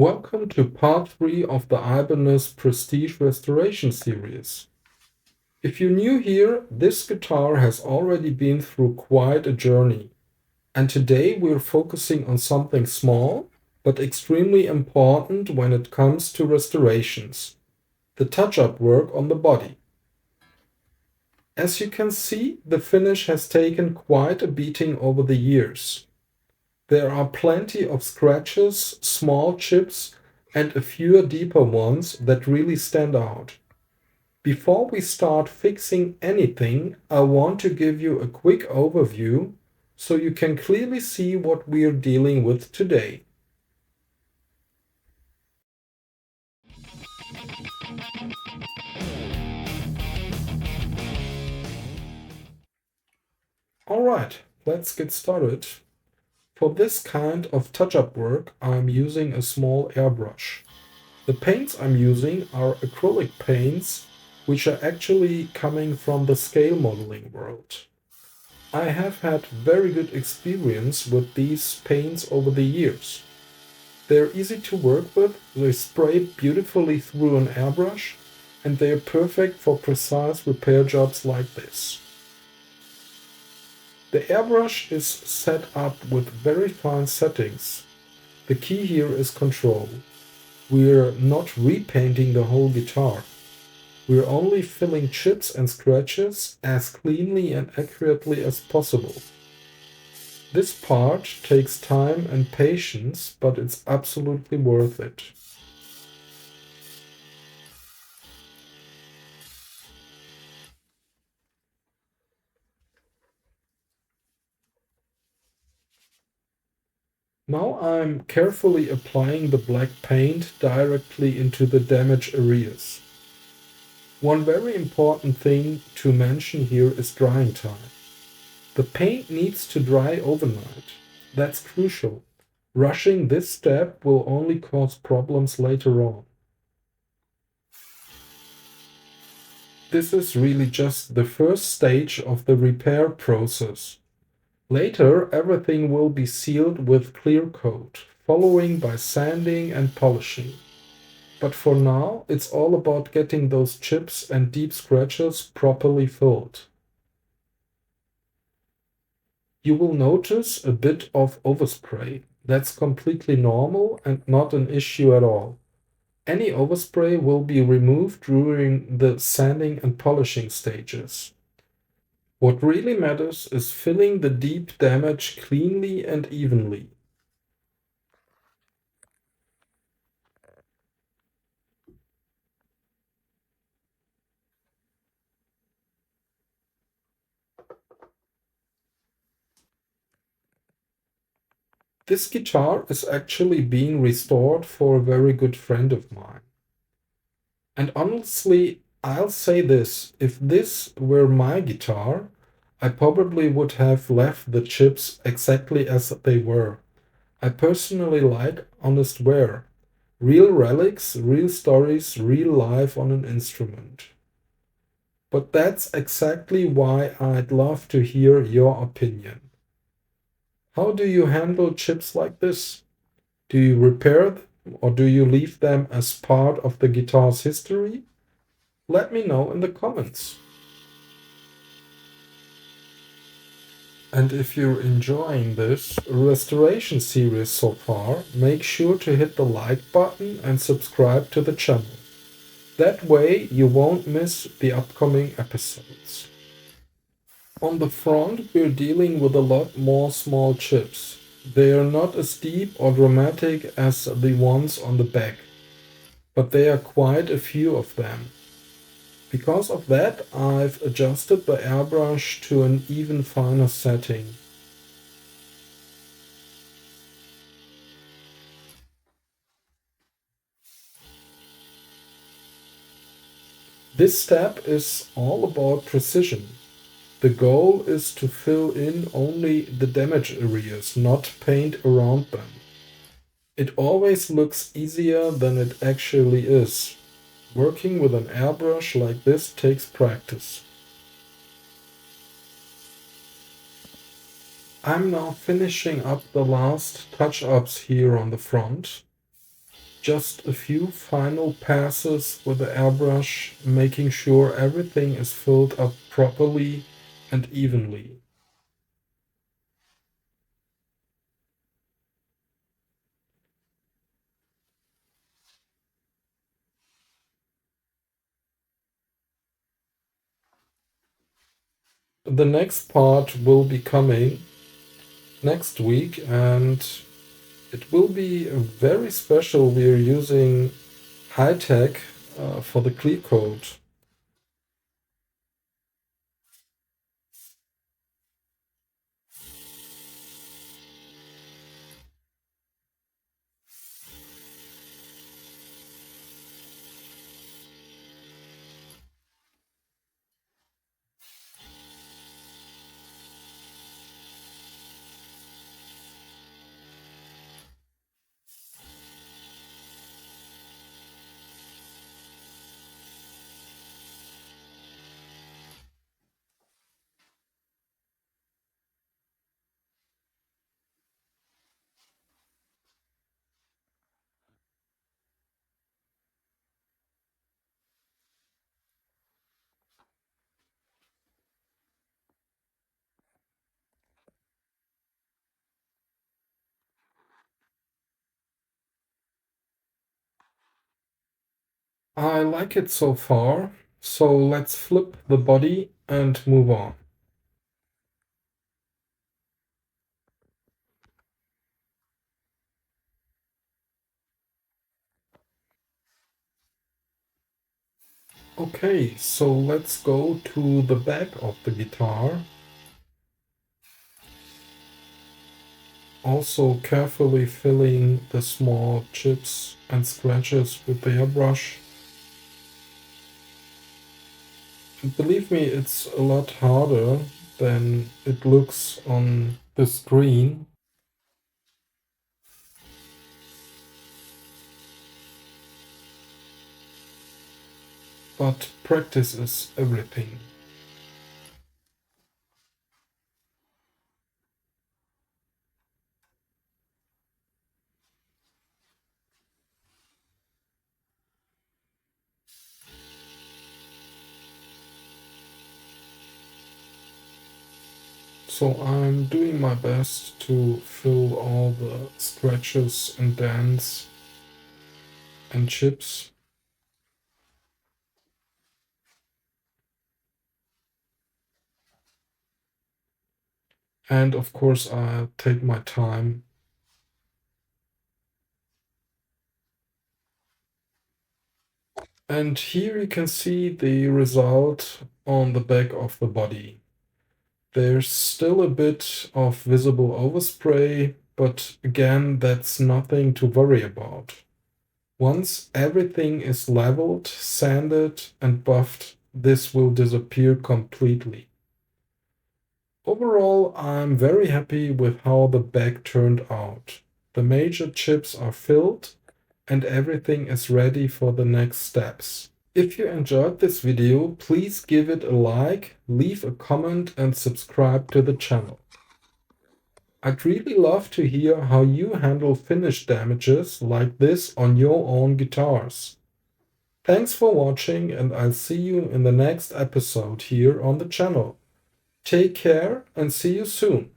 Welcome to part 3 of the Ibanez Prestige Restoration series. If you're new here, this guitar has already been through quite a journey, and today we're focusing on something small but extremely important when it comes to restorations: the touch-up work on the body. As you can see, the finish has taken quite a beating over the years. There are plenty of scratches, small chips, and a few deeper ones that really stand out. Before we start fixing anything, I want to give you a quick overview so you can clearly see what we're dealing with today. Alright, let's get started. For this kind of touch-up work, I'm using a small airbrush. The paints I'm using are acrylic paints, which are actually coming from the scale modeling world. I have had very good experience with these paints over the years. They're easy to work with, they spray beautifully through an airbrush, and they are perfect for precise repair jobs like this. The airbrush is set up with very fine settings. The key here is control. We're not repainting the whole guitar. We're only filling chips and scratches as cleanly and accurately as possible. This part takes time and patience, but it's absolutely worth it. Now I'm carefully applying the black paint directly into the damaged areas. One very important thing to mention here is drying time. The paint needs to dry overnight. That's crucial. Rushing this step will only cause problems later on. This is really just the first stage of the repair process. Later, everything will be sealed with clear coat, following by sanding and polishing. But for now, it's all about getting those chips and deep scratches properly filled. You will notice a bit of overspray. That's completely normal and not an issue at all. Any overspray will be removed during the sanding and polishing stages. What really matters is filling the deep damage cleanly and evenly. This guitar is actually being restored for a very good friend of mine. And honestly, I'll say this: if this were my guitar, I probably would have left the chips exactly as they were. I personally like honest wear. Real relics, real stories, real life on an instrument. But that's exactly why I'd love to hear your opinion. How do you handle chips like this? Do you repair them or do you leave them as part of the guitar's history? Let me know in the comments. And if you're enjoying this restoration series so far, make sure to hit the like button and subscribe to the channel. That way you won't miss the upcoming episodes. On the front, we're dealing with a lot more small chips. They are not as deep or dramatic as the ones on the back, but there are quite a few of them. Because of that, I've adjusted the airbrush to an even finer setting. This step is all about precision. The goal is to fill in only the damaged areas, not paint around them. It always looks easier than it actually is. Working with an airbrush like this takes practice. I'm now finishing up the last touch-ups here on the front. Just a few final passes with the airbrush, making sure everything is filled up properly and evenly. The next part will be coming next week, and it will be very special. We are using high tech for the clear coat. I like it so far, so let's flip the body and move on. Okay, so let's go to the back of the guitar. Also carefully filling the small chips and scratches with the airbrush. And believe me, it's a lot harder than it looks on the screen. But practice is everything. So I'm doing my best to fill all the scratches and dents and chips. And of course, I take my time. And here you can see the result on the back of the body. There's still a bit of visible overspray, but again, that's nothing to worry about. Once everything is leveled, sanded, and buffed, this will disappear completely. Overall, I'm very happy with how the bag turned out. The major chips are filled and everything is ready for the next steps. If you enjoyed this video, please give it a like, leave a comment and subscribe to the channel. I'd really love to hear how you handle finish damages like this on your own guitars. Thanks for watching and I'll see you in the next episode here on the channel. Take care and see you soon.